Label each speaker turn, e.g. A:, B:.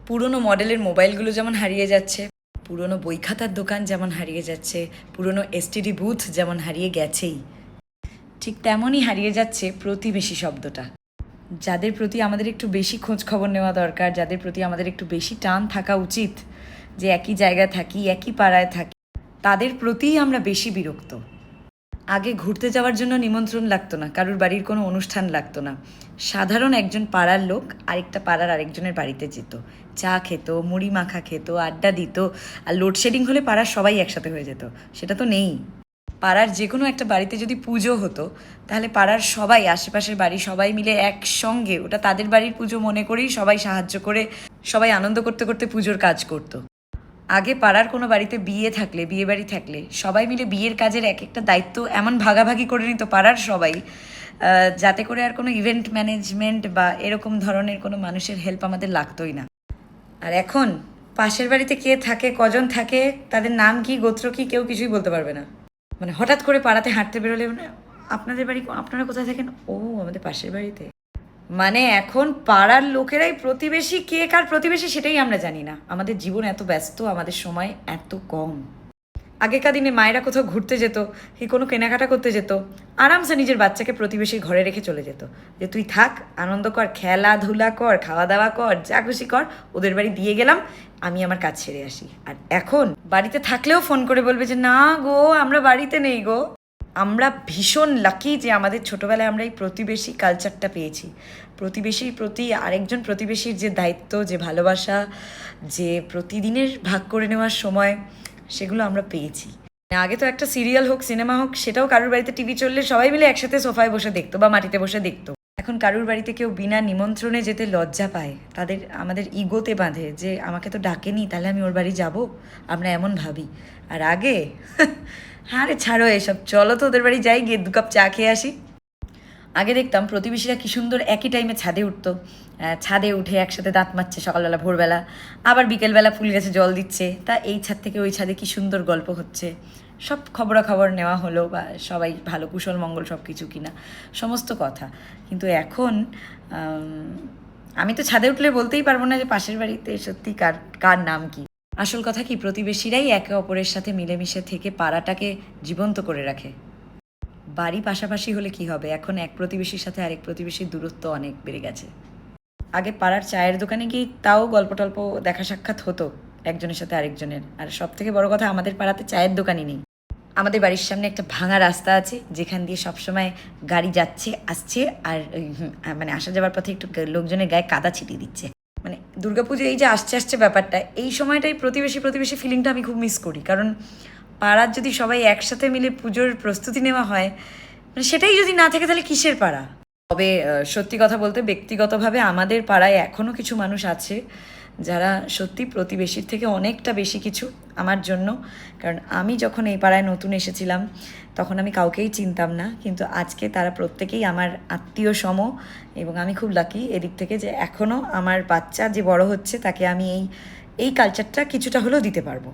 A: পুরনো মডেলের মোবাইলগুলো যেমন হারিয়ে যাচ্ছে, পুরনো বই খাতার দোকান যেমন হারিয়ে যাচ্ছে, পুরনো এসটিডি বুথ যেমন হারিয়ে গেছেই, ঠিক তেমনই হারিয়ে যাচ্ছে প্রতিবেশী শব্দটা। যাদের প্রতি আমাদের একটু বেশি খোঁজ খবর নেওয়া দরকার, যাদের প্রতি আমাদের একটু বেশি টান থাকা উচিত, যে একই জায়গায় থাকি, একই পাড়ায় থাকি, তাদের প্রতিই আমরা বেশি বিরক্ত। আগে ঘুরতে যাওয়ার জন্য নিমন্ত্রণ লাগতো না, কারুর বাড়ির কোনো অনুষ্ঠান লাগতো না। সাধারণ একজন পাড়ার লোক আরেকটা পাড়ার আরেকজনের বাড়িতে যেত, চা খেত, মুড়ি মাখা খেত, আড্ডা দিত, আর লোডশেডিং হলে পাড়ার সবাই একসাথে হয়ে যেত। সেটা তো নেই। পাড়ার যে কোনো একটা বাড়িতে যদি পুজো হতো, তাহলে পাড়ার সবাই, আশেপাশের বাড়ি সবাই মিলে একসঙ্গে ওটা তাদের বাড়ির পুজো মনে করেই সবাই সাহায্য করে, সবাই আনন্দ করতে করতে পুজোর কাজ করতো। আগে পাড়ার কোনো বাড়িতে বিয়ে থাকলে, বিয়ে বাড়ি থাকলে সবাই মিলে বিয়ের কাজের এক একটা দায়িত্ব এমন ভাগাভাগি করে নিত পাড়ার সবাই, যাতে করে আর কোনো ইভেন্ট ম্যানেজমেন্ট বা এরকম ধরনের কোনো মানুষের হেল্প আমাদের লাগতোই না। আর এখন পাশের বাড়িতে কে থাকে, কজন থাকে, তাদের নাম কি, গোত্র কি, কেউ কিছুই বলতে পারবে না। মানে হঠাৎ করে পাড়াতে হাঁটতে বেরোলে মানে আপনাদের বাড়ি, আপনারা কোথায় থাকেন, ও আমাদের পাশের বাড়িতে। মানে এখন পাড়ার লোকেরাই প্রতিবেশী, কে কার প্রতিবেশী সেটাই আমরা জানি না। আমাদের জীবন এত ব্যস্ত, আমাদের সময় এত কম। আগেকার দিনে মায়েরা কোথাও ঘুরতে যেত কি কোনো কেনাকাটা করতে যেত, আরামসে নিজের বাচ্চাকে প্রতিবেশীর ঘরে রেখে চলে যেত, যে তুই থাক, আনন্দ কর, খেলাধুলা কর, খাওয়া দাওয়া কর, যা খুশি কর, ওদের বাড়ি দিয়ে গেলাম, আমি আমার কাজ ছেড়ে আসি। আর এখন বাড়িতে থাকলেও ফোন করে বলবে যে না গো, আমরা বাড়িতে নেই গো। আমরা ভীষণ লাকি যে আমাদের ছোটোবেলায় আমরা এই প্রতিবেশী কালচারটা পেয়েছি। প্রতিবেশীর প্রতি আরেকজন প্রতিবেশীর যে দায়িত্ব, যে ভালোবাসা, যে প্রতিদিনের ভাগ করে নেওয়ার সময়, সেগুলো আমরা পেয়েছি। আগে তো একটা সিরিয়াল হোক, সিনেমা হোক, সেটাও কারুর বাড়িতে টিভি চললে সবাই মিলে একসাথে সোফায় বসে দেখতো বা মাটিতে বসে দেখতো। এখন কারুর বাড়িতে কেউ বিনা নিমন্ত্রণে যেতে লজ্জা পায়, আমাদের ইগোতে বাঁধে যে আমাকে তো ডাকেনি, তাহলে আমি ওর বাড়ি যাব, আমরা এমন ভাবি। আর আগে আরে ছাড়ো এসব, চলো তো ওদের বাড়ি যাই, গিয়ে 2 কাপ চা খেয়ে আসি। আগে দেখতাম প্রতিবেশীরা কী সুন্দর একই টাইমে ছাদে উঠতো, ছাদে উঠে একসাথে দাঁত মারছে সকালবেলা, ভোরবেলা, আবার বিকেলবেলা ফুল গাছে জল দিচ্ছে, তা এই ছাদ থেকে ওই ছাদে কী সুন্দর গল্প হচ্ছে, সব খবরাখবর নেওয়া হলো, বা সবাই ভালো কুশল মঙ্গল সব কিছু কিনা, সমস্ত কথা। কিন্তু এখন আমি তো ছাদে উঠলে বলতেই পারবো না যে পাশের বাড়িতে সত্যি কার কার নাম কি। আসল কথা কি, প্রতিবেশীরাই একে অপরের সাথে মিলেমিশে থেকে পাড়াটাকে জীবন্ত করে রাখে। বাড়ি পাশাপাশি হলে কি হবে, এখন এক প্রতিবেশীর সাথে আরেক প্রতিবেশীর দূরত্ব অনেক বেড়ে গেছে। আগে পাড়ার চায়ের দোকানে গিয়ে তাও গল্প টল্প দেখা সাক্ষাৎ হতো একজনের সাথে আরেকজনের। আর সব থেকে বড় কথা, আমাদের পাড়াতে চায়ের দোকানই নেই। আমাদের বাড়ির সামনে একটা ভাঙা রাস্তা আছে, যেখান দিয়ে সবসময় গাড়ি যাচ্ছে আসছে, আর মানে আসা যাওয়ার পথে একটু লোকজনের গায়ে কাদা ছিটিয়ে দিচ্ছে। মানে দুর্গাপুজো এই যে আসছে আসছে ব্যাপারটা, এই সময়টাই প্রতিবেশী প্রতিবেশী ফিলিংটা আমি খুব মিস করি। কারণ পাড়ার যদি সবাই একসাথে মিলে পুজোর প্রস্তুতি নেওয়া হয়, মানে সেটাই যদি না থাকে তাহলে কিসের পাড়া। তবে সত্যি কথা বলতে, ব্যক্তিগতভাবে আমাদের পাড়ায় এখনও কিছু মানুষ আছে যারা সত্যি প্রতিবেশীর থেকে অনেকটা বেশি কিছু আমার জন্য। কারণ আমি যখন এই পাড়ায় নতুন এসেছিলাম, তখন আমি কাউকেই চিনতাম না, কিন্তু আজকে তারা প্রত্যেকেই আমার আত্মীয় সম। এবং আমি খুব লাকি এদিক থেকে যে এখনও আমার বাচ্চা যে বড় হচ্ছে, তাকে আমি এই কালচারটা কিছুটা হলেও দিতে পারবো।